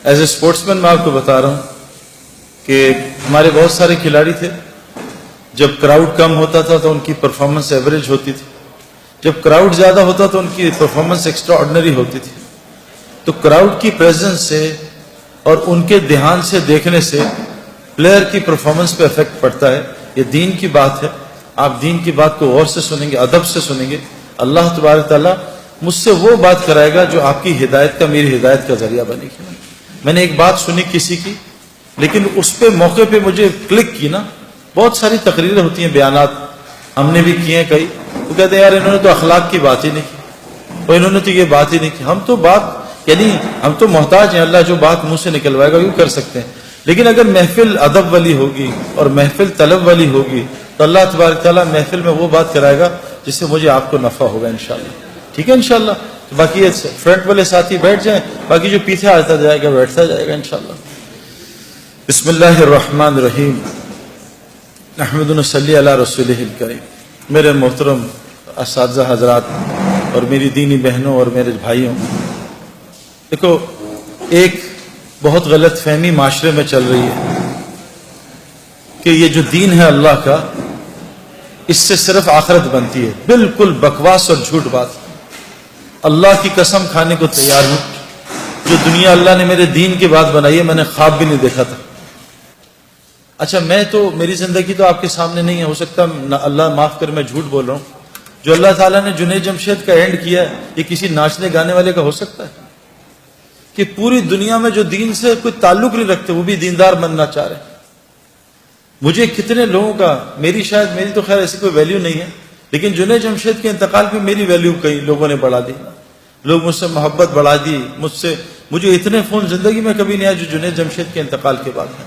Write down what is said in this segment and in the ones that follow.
As a sports مین میں آپ کو بتا رہا ہوں کہ ہمارے بہت سارے کھلاڑی تھے. جب کراؤڈ کم ہوتا تھا تو ان کی پرفارمنس ایوریج ہوتی تھی. جب کراؤڈ زیادہ ہوتا تو ان کی پرفارمنس ایکسٹرا آرڈنری ہوتی تھی. تو کراؤڈ کی پریزنس سے اور ان کے دھیان سے دیکھنے سے پلیئر کی پرفارمنس پہ افیکٹ پڑتا ہے. یہ دین کی بات ہے. آپ دین کی بات کو غور سے سنیں گے, ادب سے سنیں گے, اللہ تبارک تعالیٰ مجھ سے وہ بات کرائے گا جو آپ کی ہدایت کا, میری ہدایت کا ذریعہ بنے گی. میں نے ایک بات سنی کسی کی, لیکن اس پہ موقع پہ مجھے کلک کی نا. بہت ساری تقریریں ہوتی ہیں, بیانات ہم نے بھی کیے ہیں کئی. وہ کہتے ہیں یار انہوں نے تو اخلاق کی بات ہی نہیں کی, اور انہوں نے تو یہ بات ہی نہیں کی. ہم تو بات یعنی ہم تو محتاج ہیں, اللہ جو بات منہ سے نکلوائے گا وہ کر سکتے ہیں. لیکن اگر محفل ادب والی ہوگی اور محفل طلب والی ہوگی تو اللہ تبارک تعالیٰ محفل میں وہ بات کرائے گا جس سے مجھے آپ کو نفع ہوگا انشاءاللہ. ٹھیک ہے انشاءاللہ. باقی یہ فرنٹ والے ساتھی بیٹھ جائیں, باقی جو پیچھے آتا جائے گا بیٹھتا جائے گا انشاءاللہ. بسم اللہ الرحمن الرحیم. نحمد و نصلی علی رسولہ الکریم. میرے محترم اساتذہ حضرات اور میری دینی بہنوں اور میرے بھائیوں, دیکھو ایک بہت غلط فہمی معاشرے میں چل رہی ہے کہ یہ جو دین ہے اللہ کا, اس سے صرف آخرت بنتی ہے. بالکل بکواس اور جھوٹ بات. اللہ کی قسم کھانے کو تیار ہوں, جو دنیا اللہ نے میرے دین کی بات بنائی ہے میں نے خواب بھی نہیں دیکھا تھا. اچھا میں تو, میری زندگی تو آپ کے سامنے نہیں ہے, ہو سکتا اللہ معاف کر میں جھوٹ بول رہا ہوں. جو اللہ تعالیٰ نے جنید جمشید کا اینڈ کیا ہے یہ کسی ناچنے گانے والے کا ہو سکتا ہے کہ پوری دنیا میں جو دین سے کوئی تعلق نہیں رکھتے وہ بھی دیندار بننا چاہ رہے ہیں. مجھے کتنے لوگوں کا, میری تو خیر ایسی کوئی ویلیو نہیں ہے, لیکن جنید جمشید کے انتقال پہ میری ویلیو کئی لوگوں نے بڑھا دی. لوگ مجھ سے محبت بڑھا دی. مجھے اتنے فون زندگی میں کبھی نہیں آیا جو جنید جمشید کے انتقال کے بعد ہیں.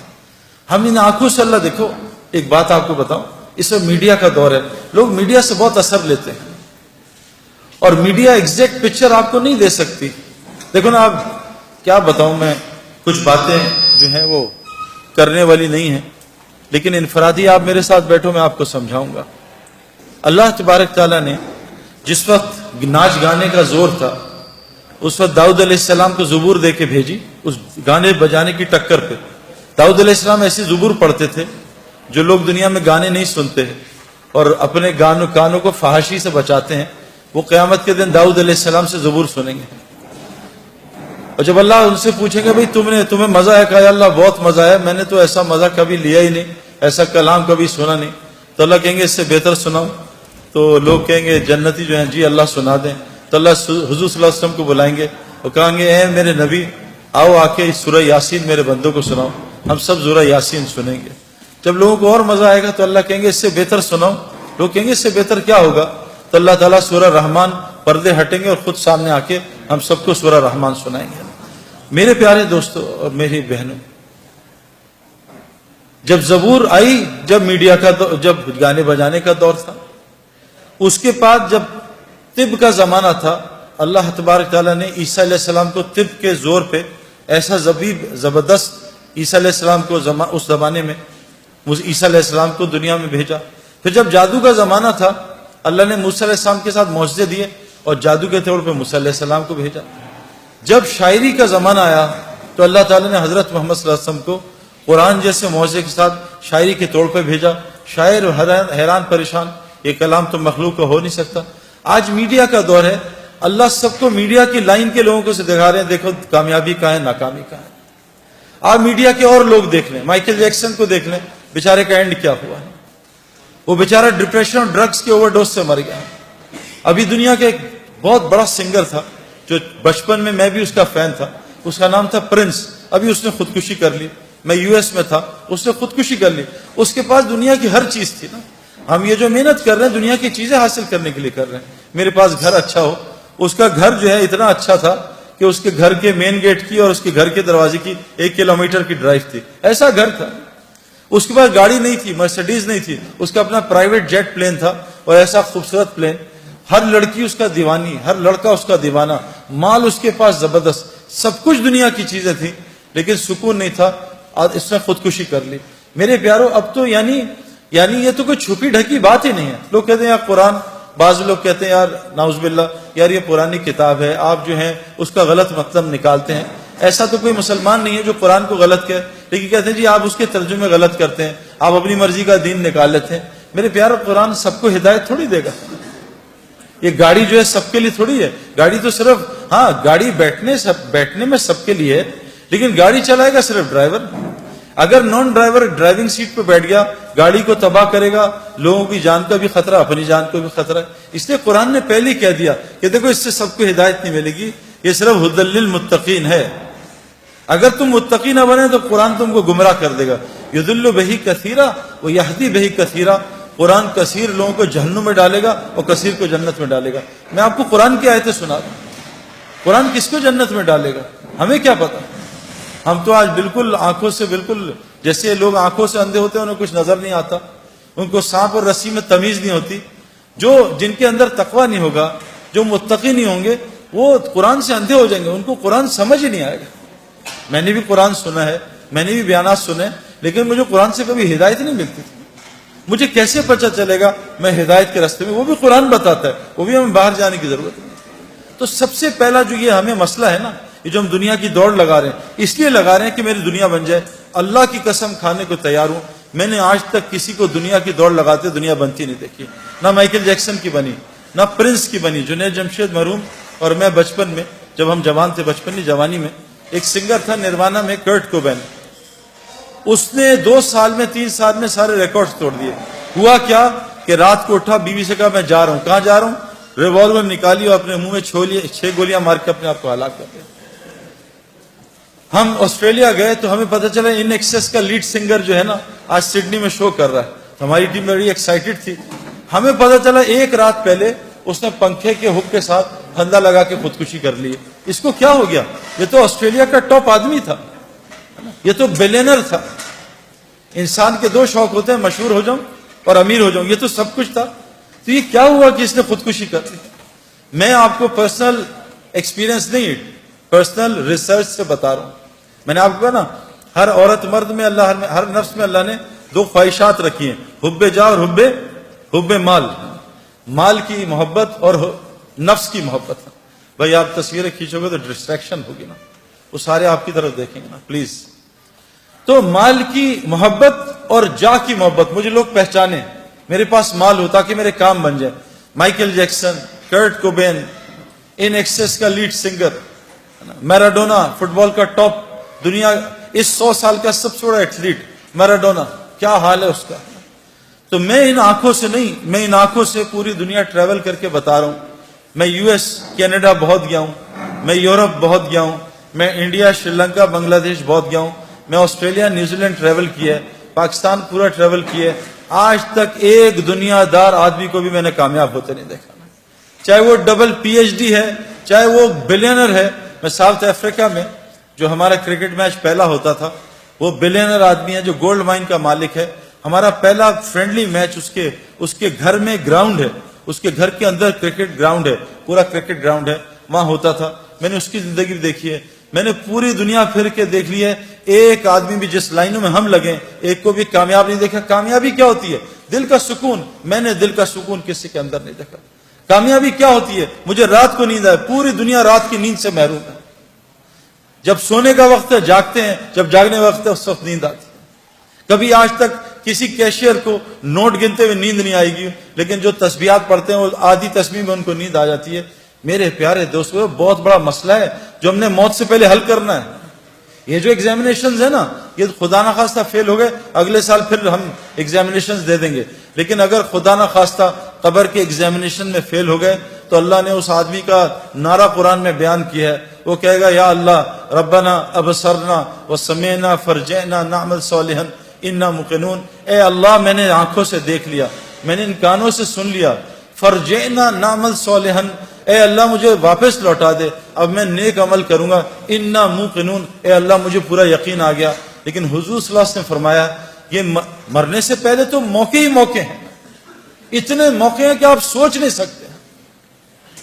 ہم ان آنکھوں سے اللہ, دیکھو ایک بات آپ کو بتاؤں, اس میں میڈیا کا دور ہے. لوگ میڈیا سے بہت اثر لیتے ہیں اور میڈیا ایگزیکٹ پکچر آپ کو نہیں دے سکتی. دیکھو نا, آپ کیا بتاؤں میں, کچھ باتیں جو ہیں وہ کرنے والی نہیں ہیں, لیکن انفرادی آپ میرے ساتھ بیٹھو میں آپ کو سمجھاؤں گا. اللہ تبارک تعالیٰ نے جس وقت ناچ گانے کا زور تھا اس وقت داؤد علیہ السلام کو زبور دے کے بھیجی اس گانے بجانے کی ٹکر پہ. داؤد علیہ السلام ایسی زبور پڑھتے تھے جو لوگ دنیا میں گانے نہیں سنتے ہیں اور اپنے کانوں کو فحاشی سے بچاتے ہیں. وہ قیامت کے دن داؤد علیہ السلام سے زبور سنیں گے, اور جب اللہ ان سے پوچھیں گے بھائی تمہیں مزہ ہے, کہا اللہ بہت مزہ ہے, میں نے تو ایسا مزہ کبھی لیا ہی نہیں, ایسا کلام کبھی سنا نہیں. تو اللہ کہیں گے اس سے بہتر سناؤں. تو لوگ کہیں گے جنتی جو ہیں جی اللہ سنا دیں. تو اللہ حضور صلی اللہ علیہ وسلم کو بلائیں گے اور کہیں گے اے میرے نبی آؤ آ کے سورہ یاسین میرے بندوں کو سناؤ. ہم سب سورہ یاسین سنیں گے. جب لوگوں کو اور مزہ آئے گا تو اللہ کہیں گے اس سے بہتر سناؤ. لوگ کہیں گے اس سے بہتر کیا ہوگا؟ تو اللہ تعالیٰ سورہ رحمان, پردے ہٹیں گے اور خود سامنے آ کے ہم سب کو سورہ رحمان سنائیں گے. میرے پیارے دوستو اور میری بہنوں, جب زبور آئی, جب میڈیا کا جب گانے بجانے کا دور تھا, اس کے بعد جب طب کا زمانہ تھا, اللہ تبارک تعالیٰ نے عیسیٰ علیہ السلام کو طب کے زور پہ ایسا زبردست عیسیٰ علیہ السلام کو اس زمانے میں عیسیٰ علیہ السلام کو دنیا میں بھیجا. پھر جب جادو کا زمانہ تھا اللہ نے موسیٰ علیہ السلام کے ساتھ معجزے دیے اور جادو کے طور پہ موسیٰ علیہ السلام کو بھیجا. جب شاعری کا زمانہ آیا تو اللہ تعالیٰ نے حضرت محمد صلی اللہ علیہ وسلم کو قرآن جیسے معجزے کے ساتھ شاعری کے طور پہ بھیجا. شاعر حیران پریشان, یہ کلام تو مخلوق کا ہو نہیں سکتا. آج میڈیا کا دور ہے, اللہ سب کو میڈیا کی لائن کے لوگوں کو سے دکھا رہے ہیں, دیکھو کامیابی کہاں ہے, ناکامی کہاں ہے. آپ میڈیا کے اور لوگ دیکھ لیں, مائیکل جیکسن کو دیکھ لیں, بیچارے کا اینڈ کیا ہوا ہے. وہ بیچارہ ڈپریشن اور ڈرگز کے اوور ڈوز سے مر گیا. ابھی دنیا کا ایک بہت بڑا سنگر تھا جو بچپن میں بھی اس کا فین تھا, اس کا نام تھا پرنس. ابھی اس نے خودکشی کر لی. میں یو ایس میں تھا, اس نے خودکشی کر لی. اس کے پاس دنیا کی ہر چیز تھی نا. ہم یہ جو محنت کر رہے ہیں دنیا کی چیزیں حاصل کرنے کے لیے کر رہے ہیں. میرے پاس گھر اچھا ہو, اس کا گھر جو ہے اتنا اچھا تھا کہ اس کے گھر کے مین گیٹ کی اور اس کے گھر کے دروازے کی 1 کلومیٹر کی ڈرائیو تھی. ایسا گھر تھا. اس کے پاس گاڑی نہیں تھی, مرسیڈیز نہیں تھی, اس کا اپنا پرائیویٹ جیٹ پلین تھا, اور ایسا خوبصورت پلین. ہر لڑکی اس کا دیوانی, ہر لڑکا اس کا دیوانہ. مال اس کے پاس زبردست, سب کچھ دنیا کی چیزیں تھیں, لیکن سکون نہیں تھا. اس نے خودکشی کر لی. میرے پیارو, اب تو یعنی یہ تو کوئی چھپی ڈھکی بات ہی نہیں ہے. لوگ کہتے ہیں یار قرآن, بعض لوگ کہتے ہیں یار نعوذ باللہ یار یہ پرانی کتاب ہے, آپ جو ہیں اس کا غلط مطلب نکالتے ہیں. ایسا تو کوئی مسلمان نہیں ہے جو قرآن کو غلط کہے، لیکن کہتے ہیں جی آپ اس کے ترجمے غلط کرتے ہیں، آپ اپنی مرضی کا دین نکال لیتے ہیں۔ میرے پیارو، قرآن سب کو ہدایت تھوڑی دے گا۔ یہ گاڑی جو ہے سب کے لیے تھوڑی ہے، گاڑی تو صرف گاڑی بیٹھنے میں سب کے لیے ہے، لیکن گاڑی چلائے گا صرف ڈرائیور۔ اگر نان ڈرائیور ڈرائیونگ سیٹ پہ بیٹھ گیا، گاڑی کو تباہ کرے گا، لوگوں کی جان کا بھی خطرہ، اپنی جان کو بھی خطرہ ہے۔ اس لیے قرآن نے پہلے ہی کہہ دیا کہ دیکھو اس سے سب کو ہدایت نہیں ملے گی، یہ صرف ھدی للمتقین ہے۔ اگر تم متقی نہ بنے تو قرآن تم کو گمراہ کر دے گا۔ یضل بہ کثیرا ویہدی بہ کثیرا، قرآن کثیر لوگوں کو جہنم میں ڈالے گا اور کثیر کو جنت میں ڈالے گا۔ میں آپ کو قرآن کی آیتیں سنا رہا ہوں، قرآن کس کو جنت میں ڈالے گا ہمیں کیا پتا۔ ہم تو آج بالکل آنکھوں سے، بالکل جیسے لوگ آنکھوں سے اندھے ہوتے ہیں، انہیں کچھ نظر نہیں آتا، ان کو سانپ اور رسی میں تمیز نہیں ہوتی۔ جن کے اندر تقوی نہیں ہوگا، جو متقی نہیں ہوں گے، وہ قرآن سے اندھے ہو جائیں گے، ان کو قرآن سمجھ ہی نہیں آئے گا۔ میں نے بھی قرآن سنا ہے، میں نے بھی بیانات سنے، لیکن مجھے قرآن سے کبھی ہدایت نہیں ملتی تھی۔ مجھے کیسے پتہ چلے گا میں ہدایت کے راستے میں؟ وہ بھی قرآن بتاتا ہے، وہ بھی ہمیں باہر جانے کی ضرورت نہیں۔ تو سب سے پہلا جو یہ ہمیں مسئلہ ہے نا، یہ جو ہم دنیا کی دوڑ لگا رہے ہیں، اس لیے لگا رہے ہیں کہ میری دنیا بن جائے۔ اللہ کی قسم کھانے کو تیار ہوں، میں نے آج تک کسی کو دنیا کی دوڑ لگاتے دنیا بنتی نہیں دیکھی۔ نہ مائیکل جیکسن کی بنی، نہ پرنس کی بنی، جنید جمشید مرحوم اور میں بچپن میں، جب ہم جوان تھے، بچپن نہیں جوانی میں، ایک سنگر تھا نروانا میں، کرٹ کوبین، اس نے 2 سال میں 3 سال میں سارے ریکارڈز توڑ دیے۔ ہوا کیا کہ رات کو اٹھا، بیوی سے کہا میں جا رہا ہوں۔ کہاں جا رہا ہوں؟ ریوالور نکالی اور اپنے منہ میں 6 گولیاں مار کے اپنے آپ کو ہلاک کر دیا۔ ہم آسٹریلیا گئے تو ہمیں پتہ چلا ان ایکسیس کا لیڈ سنگر جو ہے نا آج سڈنی میں شو کر رہا ہے۔ ہماری ٹیم بڑی ایکسائٹڈ تھی۔ ہمیں پتہ چلا ایک رات پہلے اس نے پنکھے کے ہک کے ساتھ پھندا لگا کے خودکشی کر لی۔ اس کو کیا ہو گیا؟ یہ تو آسٹریلیا کا ٹاپ آدمی تھا، یہ تو بلینر تھا۔ انسان کے 2 شوق ہوتے ہیں، مشہور ہو جاؤں اور امیر ہو جاؤں، یہ تو سب کچھ تھا۔ تو یہ کیا ہوا کہ اس نے خودکشی کر لی؟ میں آپ کو پرسنل ایکسپیرینس نہیں، پرسنل ریسرچ سے بتا رہا ہوں۔ میں نے آپ کو کہا نا، ہر عورت مرد میں اللہ، ہر نفس میں اللہ نے 2 خواہشات رکھی ہیں، حب جا اور حب مال، مال کی محبت اور نفس کی محبت۔ بھائی آپ تصویریں کھینچو گے تو ڈسٹریکشن ہوگی نا، وہ سارے آپ کی طرف دیکھیں گے نا پلیز۔ تو مال کی محبت اور جا کی محبت، مجھے لوگ پہچانے، میرے پاس مال ہو تاکہ میرے کام بن جائے۔ مائیکل جیکسن، کرٹ کوبین، ان ایکسیس کا لیڈ سنگر، میراڈونا فٹ بال کا ٹاپ، دنیا اس 100 سال کا سب سے بڑا ایتھلیٹ میراڈونا، کیا حال ہے اس کا۔ تو میں ان آنکھوں سے نہیں، میں ان آنکھوں سے پوری دنیا ٹریول کر کے بتا رہا ہوں۔ میں US، کینیڈا بہت گیا ہوں، میں یورپ بہت گیا ہوں، میں انڈیا، سری لنکا، بنگلہ دیش بہت گیا ہوں، میں آسٹریلیا، نیوزی لینڈ ٹریول کیا ہے، پاکستان پورا ٹریول کیا ہے۔ آج تک ایک دنیا دار آدمی کو بھی میں نے کامیاب ہوتے نہیں دیکھا، چاہے وہ ڈبل PhD ہے، چاہے وہ بلینر ہے۔ میں ساؤتھ افریقہ میں جو ہمارا کرکٹ میچ پہلا ہوتا تھا، وہ بلینر آدمی ہے جو گولڈ مائن کا مالک ہے۔ ہمارا پہلا فرینڈلی میچ اس کے گھر میں گراؤنڈ ہے، اس کے گھر کے اندر کرکٹ گراؤنڈ ہے، پورا کرکٹ گراؤنڈ ہے، وہاں ہوتا تھا۔ میں نے اس کی زندگی بھی دیکھی ہے، میں نے پوری دنیا پھر کے دیکھ لی ہے، ایک آدمی بھی جس لائنوں میں ہم لگے ایک کو بھی کامیاب نہیں دیکھا۔ کامیابی کیا ہوتی ہے؟ دل کا سکون۔ میں نے دل کا سکون کسی کے اندر نہیں دیکھا۔ کامیابی کیا ہوتی ہے؟ مجھے رات کو نیند آئے، پوری دنیا رات کی نیند سے محروم ہے۔ جب سونے کا وقت ہے جاگتے ہیں، جب جاگنے کا وقت ہے اس وقت نیند آتی ہے۔ کبھی آج تک کسی کیشیئر کو نوٹ گنتے ہوئے نیند نہیں آئے گی، لیکن جو تسبیحات پڑھتے ہیں وہ آدھی تسبیح میں ان کو نیند آ جاتی ہے۔ میرے پیارے دوستو، بہت بڑا مسئلہ ہے جو ہم نے موت سے پہلے حل کرنا ہے۔ یہ جو ایگزامینیشنز ہے نا، یہ خدا نہ خواستہ فیل ہو گئے، اگلے سال پھر ہم ایگزامینیشنز دے دیں گے، لیکن اگر خدا نہ خواستہ قبر کے ایگزامینیشن میں فیل ہو گئے تو اللہ نے اس آدمی کا نعرہ قرآن میں بیان کیا ہے، وہ کہے گا یا اللہ ربنا ابصرنا وسمعنا فرجعنا نعمل صالحا انا موقنون۔ اے اللہ میں نے آنکھوں سے دیکھ لیا، میں نے ان کانوں سے سن لیا، فرجعنا نعمل صالحا، اے اللہ مجھے واپس لوٹا دے، اب میں نیک عمل کروں گا، انا موقنون، اے اللہ مجھے پورا یقین آ گیا۔ لیکن حضور صلی اللہ علیہ وسلم نے فرمایا یہ مرنے سے پہلے تو موقع ہی موقع ہیں، اتنے موقع ہیں کہ آپ سوچ نہیں سکتے۔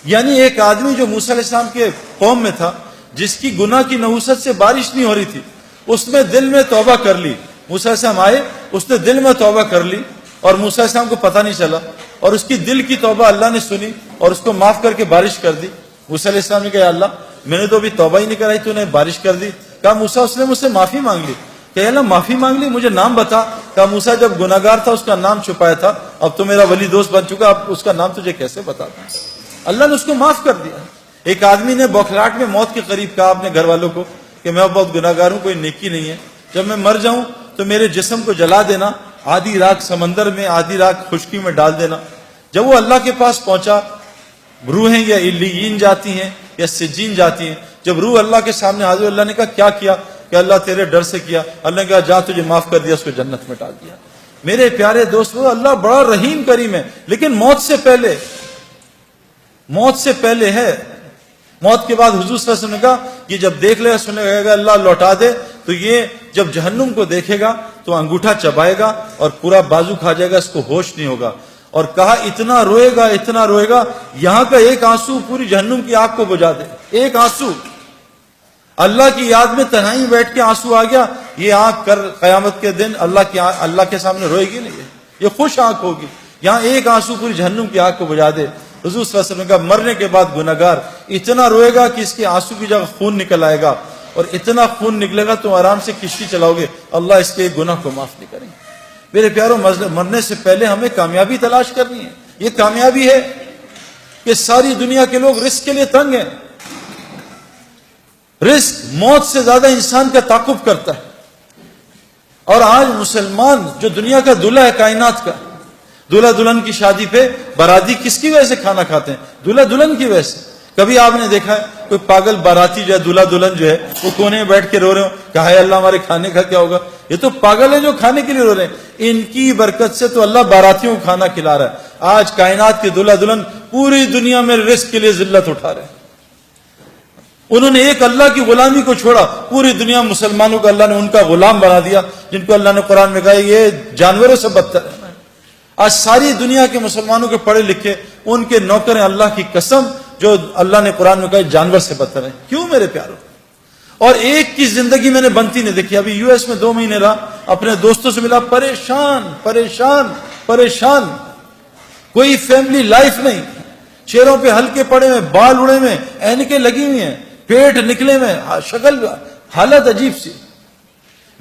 یعنی ایک آدمی جو موسیٰ علیہ السلام کے قوم میں تھا، جس کی گناہ کی نحوست سے بارش نہیں ہو رہی تھی، اس نے دل میں توبہ کر لی۔ موسیٰ علیہ السلام آئے، اس نے دل میں توبہ کر لی اور موسیٰ علیہ السلام کو پتہ نہیں چلا، اور اس کی دل کی توبہ اللہ نے سنی اور اس کو معاف کر کے بارش کر دی۔ موسیٰ علیہ السلام نے کہا اللہ میں نے تو ابھی توبہ ہی نہیں کرائی، تو نے بارش کر دی. کہا موسیٰ اس نے مجھ سے معافی مانگ لی. کہ اللہ معافی مانگ لی، مجھے نام بتا. کہا موسیٰ جب گناہگار تھا اس کا نام چھپایا تھا، اب تو میرا ولی دوست بن چکا، اب اس کا نام تجھے کیسے بتاتا. اللہ نے اس کو معاف کر دیا. ایک آدمی نے بوکھلاٹ میں موت کے قریب کہا اپنے گھر والوں کو کہ میں بہت گناہگار ہوں، کوئی نیکی نہیں ہے، جب میں مر جاؤں تو میرے جسم کو جلا دینا، آدھی رات سمندر میں آدھی رات خشکی میں ڈال دینا. جب وہ اللہ کے پاس پہنچا، روحیں یا علیین جاتی ہیں یا سجین جاتی ہیں. جب روح اللہ کے سامنے حاضر، اللہ نے کہا کیا کہ اللہ تیرے ڈر سے کیا. اللہ نے کہا جا تجھے معاف کر دیا، اس کو جنت میں ڈال دیا. میرے پیارے دوستو، اللہ بڑا رحیم کریم ہے، لیکن موت سے پہلے ہے. موت کے بعد حضور صلی اللہ علیہ وسلم نے کہا کہ جب دیکھ لے سننے لگے گا اللہ لوٹا دے، تو یہ جب جہنم کو دیکھے گا تو انگوٹھا چبائے گا اور پورا بازو کھا جائے گا، اس کو ہوش نہیں ہوگا. اور کہا اتنا روئے گا یہاں کا ایک آنسو پوری جہنم کی آگ کو بجھا دے. ایک آنسو اللہ کی یاد میں تنہائی بیٹھ کے آنسو آ گیا، یہ آنکھ کر قیامت کے دن اللہ کے سامنے روئے گی نہیں، یہ خوش آنکھ ہوگی. یہاں ایک آنسو پوری جہنم کی آگ کو بجھا دے. حضور صلی اللہ علیہ وسلم نے کہا مرنے کے بعد گناہگار اتنا روئے گا کہ اس کے آنسو کی جگہ خون نکل آئے گا، اور اتنا خون نکلے گا تو آرام سے کشتی چلاؤ گے، اللہ اس کے گناہ کو معاف نہیں کریں گے. میرے پیاروں، مرنے سے پہلے ہمیں کامیابی تلاش کرنی ہے. یہ کامیابی ہے کہ ساری دنیا کے لوگ رزق کے لیے تنگ ہیں. رزق موت سے زیادہ انسان کا تعاقب کرتا ہے. اور آج مسلمان جو دنیا کا دلہا ہے کائنات کا، دلہا دلہن کی شادی پہ باراتی کس کی وجہ سے کھانا کھاتے ہیں؟ دلہا دلہن کی وجہ سے. کبھی آپ نے دیکھا ہے کوئی پاگل باراتی جو ہے دلہا دلہن جو ہے وہ کونے میں بیٹھ کے رو رہے ہو کہ ہائے اللہ ہمارے کھانے کا کیا ہوگا؟ یہ تو پاگل ہے جو کھانے کے لیے رو رہے ہیں. ان کی برکت سے تو اللہ باراتیوں کو کھانا کھلا رہا ہے. آج کائنات کے دلہا دلہن پوری دنیا میں رزق کے لیے ذلت اٹھا رہے ہیں. انہوں نے ایک اللہ کی غلامی کو چھوڑا، پوری دنیا مسلمانوں کو اللہ نے ان کا غلام بنا دیا، جن کو اللہ نے قرآن میں کہا یہ جانوروں سے بدتر ہے. آج ساری دنیا کے مسلمانوں کے پڑھے لکھے ان کے نوکر ہیں، اللہ کی قسم، جو اللہ نے قرآن میں کہا جانور سے بدتر ہیں. کیوں میرے پیاروں؟ اور ایک کی زندگی میں نے بنتی نہیں دیکھی. ابھی US میں 2 مہینے رہا، اپنے دوستوں سے ملا، پریشان، کوئی فیملی لائف نہیں، چہروں پہ ہلکے پڑے ہوئے، بال اڑے ہوئے، اینکیں لگی ہوئی ہیں، پیٹ نکلے ہوئے، شکل حالت عجیب سی.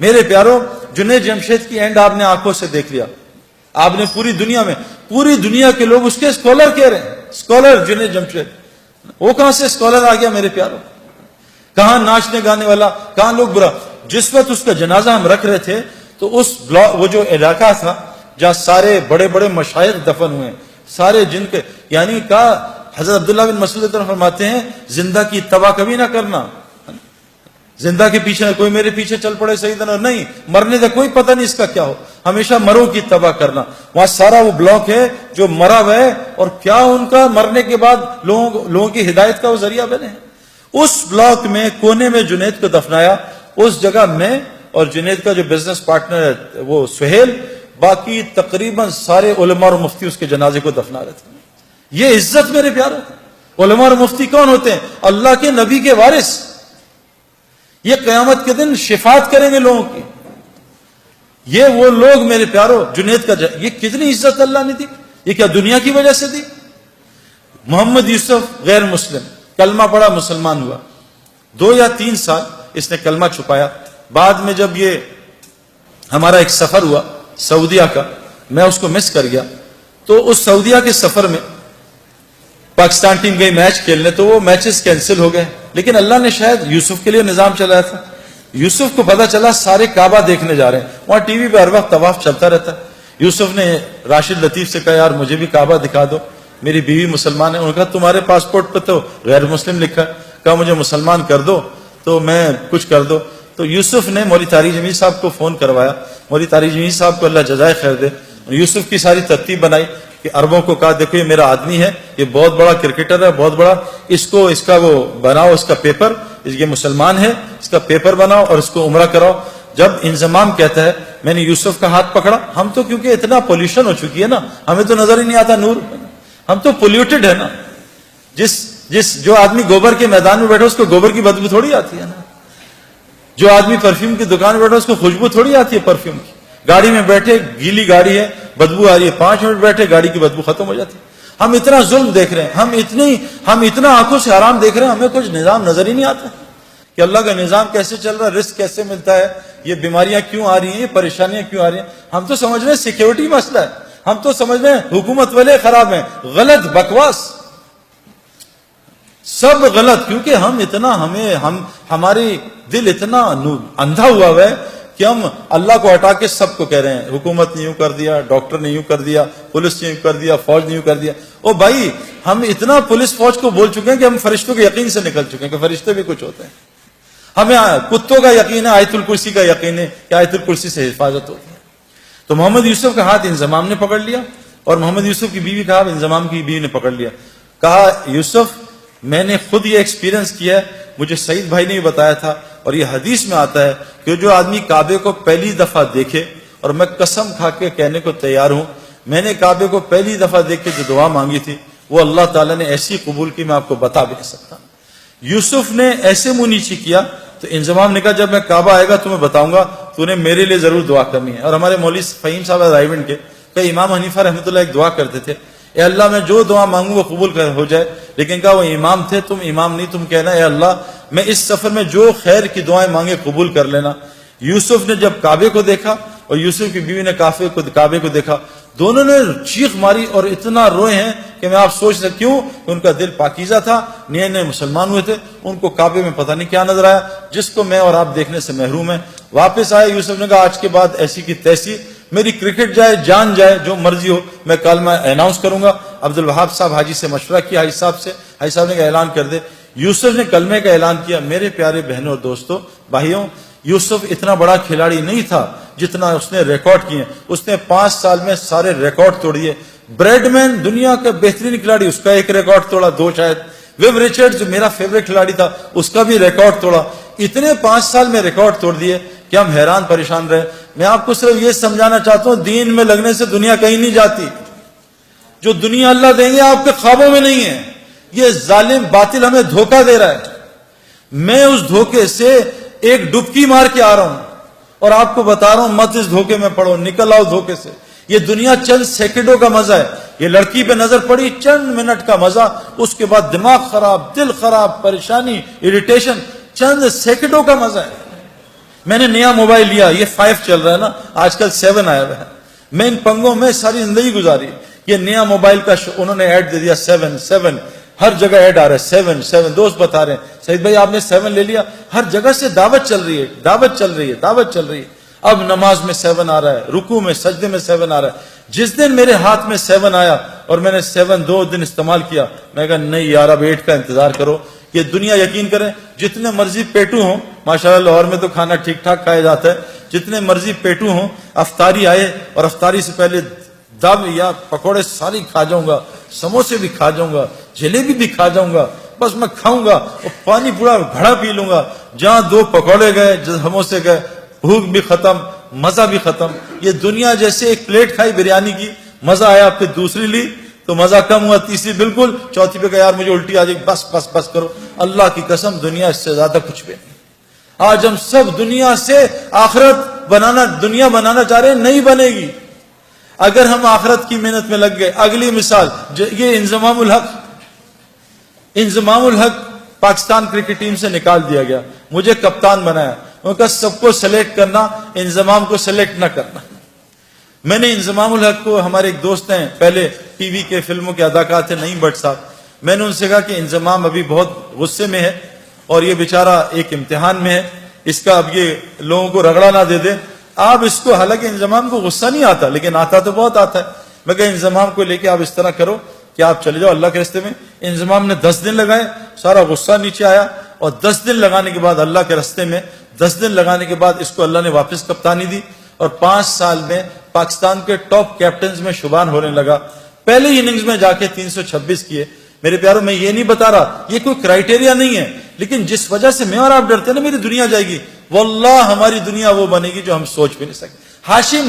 میرے پیاروں، جنید جمشید کی اینڈ آپ نے آنکھوں سے دیکھ لیا. آپ نے پوری دنیا کے لوگ اس کے اسکالر کہہ رہے ہیں. اسکالر جنید جمشید، وہ کہاں سے اسکالر آ گیا میرے پیاروں؟ کہاں ناچنے گانے والا، کہاں لوگ برا. جس وقت اس کا جنازہ ہم رکھ رہے تھے تو وہ جو علاقہ تھا جہاں سارے بڑے بڑے مشائخ دفن ہوئے، سارے جن کے، یعنی کہا حضرت عبداللہ بن مسعود فرماتے ہیں زندہ کی اتباع کبھی نہ کرنا. زندہ کے پیچھے کوئی میرے پیچھے چل پڑے سیدنا، نہیں، مرنے کا کوئی پتہ نہیں اس کا کیا ہو، ہمیشہ مروں کی اتباع کرنا. وہاں سارا وہ بلاک ہے جو مرا ہوا ہے، اور کیا ان کا مرنے کے بعد لوگوں کی ہدایت کا وہ ذریعہ بنے. اس بلاک میں کونے میں جنید کو دفنایا. اس جگہ میں اور جنید کا جو بزنس پارٹنر ہے وہ سہیل، باقی تقریباً سارے علماء اور مفتی اس کے جنازے کو دفنا رہے تھے. یہ عزت میرے پیاروں. علماء اور مفتی کون ہوتے ہیں؟ اللہ کے نبی کے وارث. یہ قیامت کے دن شفاعت کریں گے لوگوں کی. یہ وہ لوگ میرے پیاروں، جنید کا یہ کتنی عزت اللہ نے دی. یہ کیا دنیا کی وجہ سے دی؟ محمد یوسف غیر مسلم، کلمہ پڑھا، مسلمان ہوا. 2 یا 3 سال اس نے کلمہ چھپایا. بعد میں جب یہ ہمارا ایک سفر ہوا سعودیہ کا، میں اس کو مس کر گیا. تو اس سعودیہ کے سفر میں پاکستان ٹیم گئی میچ کھیلنے، تو وہ میچز کینسل ہو گئے. لیکن اللہ نے شاید یوسف کے لیے نظام چلایا تھا. یوسف کو پتا چلا سارے کعبہ دیکھنے جا رہے ہیں. وہاں ٹی وی پہ ہر وقت طواف چلتا رہتا ہے. یوسف نے راشد لطیف سے کہا یار مجھے بھی کعبہ دکھا دو، میری بیوی مسلمان ہے. انہوں نے کہا تمہارے پاسپورٹ پہ تو غیر مسلم لکھا ہے. کہا مجھے مسلمان کر دو تو میں کچھ کر دو. تو یوسف نے مولوی طارق جمیل صاحب کو فون کروایا. مولوی طارق جمیل صاحب کو اللہ جزائے خیر دے. یوسف کی ساری ترتیب بنائی کہ عربوں کو کہا دیکھو یہ میرا آدمی ہے، یہ بہت بڑا کرکٹر ہے، بہت بڑا، اس کا وہ بناؤ، اس کا پیپر، یہ مسلمان ہے، اس کا پیپر بناؤ اور اس کو عمرہ کراؤ. جب انضمام کہتا ہے میں نے یوسف کا ہاتھ پکڑا. ہم تو کیونکہ اتنا پولیوشن ہو چکی ہے نا، ہمیں تو نظر ہی نہیں آتا نور، ہم تو پولیوٹڈ ہے نا. جو آدمی گوبر کے میدان میں بیٹھا اس کو گوبر کی بدبو تھوڑی آتی ہے نا. جو آدمی پرفیوم کی دکان میں بیٹھا اس کو خوشبو تھوڑی آتی ہے پرفیوم کی. گاڑی میں بیٹھے، گیلی گاڑی ہے، بدبو آ رہی ہے، 5 منٹ بیٹھے گاڑی کی بدبو ختم ہو جاتی ہے. ہم اتنا ظلم دیکھ رہے ہیں, ہم اتنا آنکھوں سے حرام دیکھ رہے ہیں, ہمیں کچھ نظام نظر ہی نہیں آتا کہ اللہ کا نظام کیسے چل رہا ہے, رزق کیسے ملتا ہے, یہ بیماریاں کیوں آ رہی ہیں, یہ پریشانیاں کیوں آ رہی ہیں. ہم تو سمجھ رہے ہیں سیکیورٹی مسئلہ ہے, ہم تو سمجھ رہے ہیں حکومت والے خراب ہیں. غلط, بکواس, سب غلط. کیونکہ ہماری دل اتنا اندھا ہوا ہے کہ ہم اللہ کو ہٹا کے سب کو کہہ رہے ہیں حکومت نے یوں کر دیا, ڈاکٹر نے یوں کر دیا, پولیس نے یوں کر دیا, فوج نے یوں کر دیا. او بھائی, ہم اتنا پولیس فوج کو بول چکے ہیں کہ ہم فرشتوں کے یقین سے نکل چکے ہیں کہ فرشتے بھی کچھ ہوتے ہیں. ہمیں کتوں کا یقین ہے, آیت الکرسی کا یقین ہے کہ آیت الکرسی سے حفاظت ہوتی ہے. تو محمد یوسف کا ہاتھ انضمام نے پکڑ لیا, اور محمد یوسف کی بیوی کا ہاتھ انضمام کی بیوی نے پکڑ لیا. کہا یوسف میں نے خود یہ ایکسپیرینس کیا ہے, مجھے سعید بھائی نے بھی بتایا تھا, اور یہ حدیث میں آتا ہے کہ جو آدمی کعبے کو پہلی دفعہ دیکھے, اور میں قسم کھا کے کہنے کو تیار ہوں, میں نے کعبے کو پہلی دفعہ دیکھ کے جو دعا مانگی تھی وہ اللہ تعالیٰ نے ایسی قبول کی, میں آپ کو بتا بھی نہیں سکتا. یوسف نے ایسے منہ نیچے کیا تو انضمام نے کہا جب میں کعبہ آئے گا تو میں بتاؤں گا, تو نے میرے لیے ضرور دعا کرنی ہے. اور ہمارے مولوی فہیم صاحب رائیونڈ کے کہ امام حنیفہ رحمۃ اللہ ایک دعا کرتے تھے, اے اللہ میں جو دعا مانگوں وہ قبول ہو جائے. لیکن کہا وہ امام تھے, تم امام نہیں, تم کہنا اے اللہ میں اس سفر میں جو خیر کی دعائیں مانگے قبول کر لینا. یوسف نے جب کعبے کو دیکھا اور یوسف کی بیوی نے کعبے کو دیکھا, دونوں نے چیخ ماری اور اتنا روئے ہیں کہ میں آپ سوچ سکتے کیوں, ان کا دل پاکیزہ تھا, نئے نئے مسلمان ہوئے تھے, ان کو کعبے میں پتہ نہیں کیا نظر آیا جس کو میں اور آپ دیکھنے سے محروم ہیں. واپس آئے, یوسف نے کہا آج کے بعد ایسی کی تیسی, میری کرکٹ جائے جان جائے جو مرضی ہو, میں کلمہ اناؤنس کروں گا. عبد الوہاب صاحب حاجی سے مشورہ کیا, حاجی صاحب سے, حاجی صاحب نے کہا اعلان کر دے. یوسف نے کلمے کا اعلان کیا. میرے پیارے بہنوں اور دوستوں بھائیوں, یوسف اتنا بڑا کھلاڑی نہیں تھا جتنا اس نے ریکارڈ کیے. اس نے 5 سال میں سارے ریکارڈ توڑ دیے. بریڈ مین دنیا کا بہترین کھلاڑی, اس کا ایک ریکارڈ توڑا, 2 شاید. ویب ریچرڈ جو میرا فیوریٹ کھلاڑی تھا اس کا بھی ریکارڈ توڑا. اتنے 5 سال میں ریکارڈ توڑ دیے کہ ہم حیران پریشان رہے. میں آپ کو صرف یہ سمجھانا چاہتا ہوں, دین میں لگنے سے دنیا کہیں نہیں جاتی. جو دنیا اللہ دیں گے آپ کے خوابوں میں نہیں ہے. یہ ظالم باطل ہمیں دھوکہ دے رہا ہے. میں اس دھوکے سے ایک ڈبکی مار کے آ رہا ہوں اور آپ کو بتا رہا ہوں مت اس دھوکے میں پڑو, نکل آؤ دھوکے سے. یہ دنیا چند سیکنڈوں کا مزہ ہے. یہ لڑکی پہ نظر پڑی, چند منٹ کا مزہ, اس کے بعد دماغ خراب, دل خراب, پریشانی, اریٹیشن, چند سیکنڈوں کا مزہ ہے. میں نے نیا موبائل لیا, یہ 5 چل رہا ہے نا, آج کل 7 آیا ہوا ہے. میں ان پنگوں میں ساری زندگی گزاری. یہ نیا موبائل کا انہوں نے ایڈ دے دیا 7 ہر جگہ ایڈ آ رہا ہے 7. دوست بتا رہے ہیں سعید بھائی آپ نے 7 لے لیا, ہر جگہ سے دعوت چل رہی ہے, دعوت چل رہی ہے, دعوت چل رہی ہے. اب نماز میں 7 آ رہا ہے, رکوع میں سجدے میں 7 آ رہا ہے. جس دن میرے ہاتھ میں 7 آیا اور میں نے 7 2 دن استعمال کیا, میں کہا نہیں یار اب 8 کا انتظار کرو. یہ دنیا یقین کریں جتنے مرضی پیٹو ہوں, ماشاءاللہ لاہور میں تو کھانا ٹھیک ٹھاک کھایا جاتا ہے, جتنے مرضی پیٹو ہوں, افطاری آئے اور افطاری سے پہلے دب یا پکوڑے ساری کھا جاؤں گا, سموسے بھی کھا جاؤں گا, جلیبی بھی کھا جاؤں گا, بس میں کھاؤں گا اور پانی پورا گھڑا پی لوں گا. جہاں 2 پکوڑے گئے, سموسے گئے, بھوک بھی ختم, مزہ بھی ختم. یہ دنیا جیسے ایک پلیٹ کھائی بریانی کی, مزہ آیا, پھر دوسری لی تو مزہ کم ہوا, تیسری بالکل, چوتھی پہ کہا یار مجھے الٹی آ جائے, بس بس بس کرو. اللہ کی قسم دنیا اس سے زیادہ کچھ بھی نہیں. آج ہم سب دنیا سے آخرت بنانا, دنیا بنانا چاہ رہے ہیں, نہیں بنے گی اگر ہم آخرت کی محنت میں لگ گئے. اگلی مثال, یہ انضمام الحق پاکستان کرکٹ ٹیم سے نکال دیا گیا, مجھے کپتان بنایا. ان کا سب کو سلیکٹ کرنا, انضمام کو سلیکٹ نہ کرنا. میں نے انضمام الحق کو, ہمارے ایک دوست ہیں پہلے ٹی وی کے فلموں کے اداکار تھے نعیم بٹ صاحب, میں نے ان سے کہا کہ انضمام ابھی بہت غصے میں ہے اور یہ بیچارہ ایک امتحان میں ہے, اس کا اب یہ لوگوں کو رگڑا نہ دے دے. آپ اس کو, حالانکہ انضمام کو غصہ نہیں آتا لیکن آتا تو بہت آتا ہے. میں کہ انضمام کو لے کے آپ اس طرح کرو کہ آپ چلے جاؤ اللہ کے راستے میں. انضمام نے 10 دن لگائے, سارا غصہ نیچے آیا, اور 10 دن لگانے کے بعد اللہ کے راستے میں 10 دن لگانے کے بعد اس کو اللہ نے واپس کپتانی دی, اور 5 سال میں پاکستان کے ٹاپ کیپٹنز میں شمار ہونے لگا. پہلے اننگز میں جا کے 326 کیے. میرے پیاروں, میں یہ نہیں بتا رہا, یہ کوئی کرائٹیریا نہیں ہے, لیکن جس وجہ سے میں اور آپ ڈرتے ہیں نا میری دنیا جائے گی, واللہ ہماری دنیا وہ بنے گی جو ہم سوچ بھی نہیں سکتے. ہاشی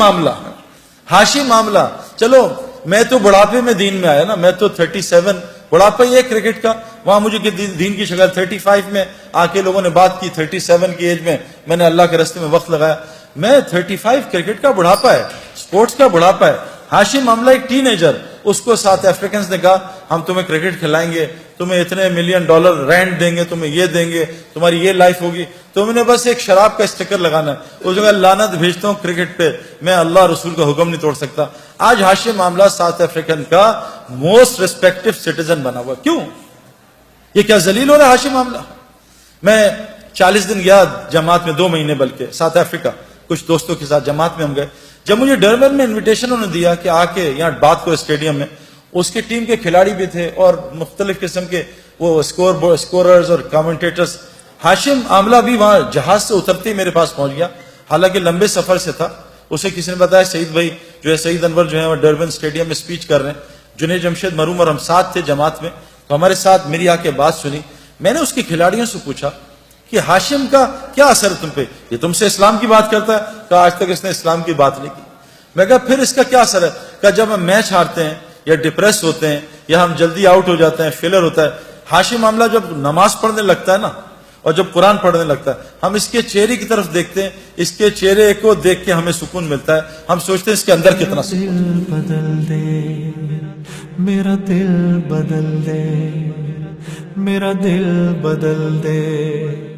معاملہ. چلو میں تو بڑھاپے میں دین میں آیا نا, میں تو 37 بڑھاپا ہی ہے کرکٹ کا, وہاں مجھے دین کی شکل 35 میں آ کے لوگوں نے بات کی, 37 کی ایج میں نے اللہ کے راستے میں وقت لگایا. میں 35 کرکٹ کا بڑھاپا ہے, سپورٹس کا بڑھاپا ہے. ہاشی معاملہ ایک ٹین ایجر, اس کو ساؤتھ افریقنس نے کہا ہم تمہیں کرکٹ کھلائیں گے، تمہیں اتنے $1 ملین رینٹ دیں گے، تمہیں یہ دیں گے، تمہاری یہ لائف ہوگی، تم نے بس ایک شراب کا اسٹیکر لگانا ہے۔ اس جگہ لعنت بھیجتا ہوں کرکٹ پہ، میں اللہ رسول کا حکم نہیں توڑ سکتا۔ آج ہاشم آملہ ساؤتھ افریقن کا موسٹ ریسپیکٹو سٹیزن بنا ہوا، کیوں؟ یہ کیا ذلیل ہو رہا ہے ہاشم آملہ؟ میں 40 دن گیا جماعت میں، 2 مہینے بلکہ، ساؤتھ افریقہ، کچھ دوستوں کے ساتھ جماعت میں ہم گئے۔ جب مجھے ڈربن میں انویٹیشن انہوں نے دیا کہ آ کے یہاں بات کرو اسٹیڈیم میں، اس کی ٹیم کے کھلاڑی بھی تھے اور مختلف قسم کے وہ اسکوررز اور کامنٹیٹرز۔ ہاشم آملہ بھی وہاں جہاز سے اترتے ہی میرے پاس پہنچ گیا، حالانکہ لمبے سفر سے تھا۔ اسے کسی نے بتایا سعید بھائی جو ہے، سعید انور جو ہے وہ ڈربن اسٹیڈیم میں اسپیچ کر رہے ہیں۔ جنید جمشید مرحوم اور ہم ساتھ تھے جماعت میں، تو ہمارے ساتھ میری آ کے بات سنی۔ میں نے اس کے کھلاڑیوں سے پوچھا کہ ہاشم کا کیا اثر ہے تم پہ؟ یہ تم سے اسلام کی بات کرتا ہے؟ کہا آج تک اس نے اسلام کی بات نہیں کی۔ میں کہا پھر اس کا کیا اثر ہے؟ کہا جب ہم میچ ہارتے ہیں یا ڈپریس ہوتے ہیں یا ہم جلدی آؤٹ ہو جاتے ہیں، فیلر ہوتا ہے، ہاشم آملہ جب نماز پڑھنے لگتا ہے نا اور جب قرآن پڑھنے لگتا ہے، ہم اس کے چہرے کی طرف دیکھتے ہیں، اس کے چہرے کو دیکھ کے ہمیں سکون ملتا ہے، ہم سوچتے ہیں اس کے اندر کتنا سکون۔ بدل دے میرا دل بدل دے، میرا دل بدل دے۔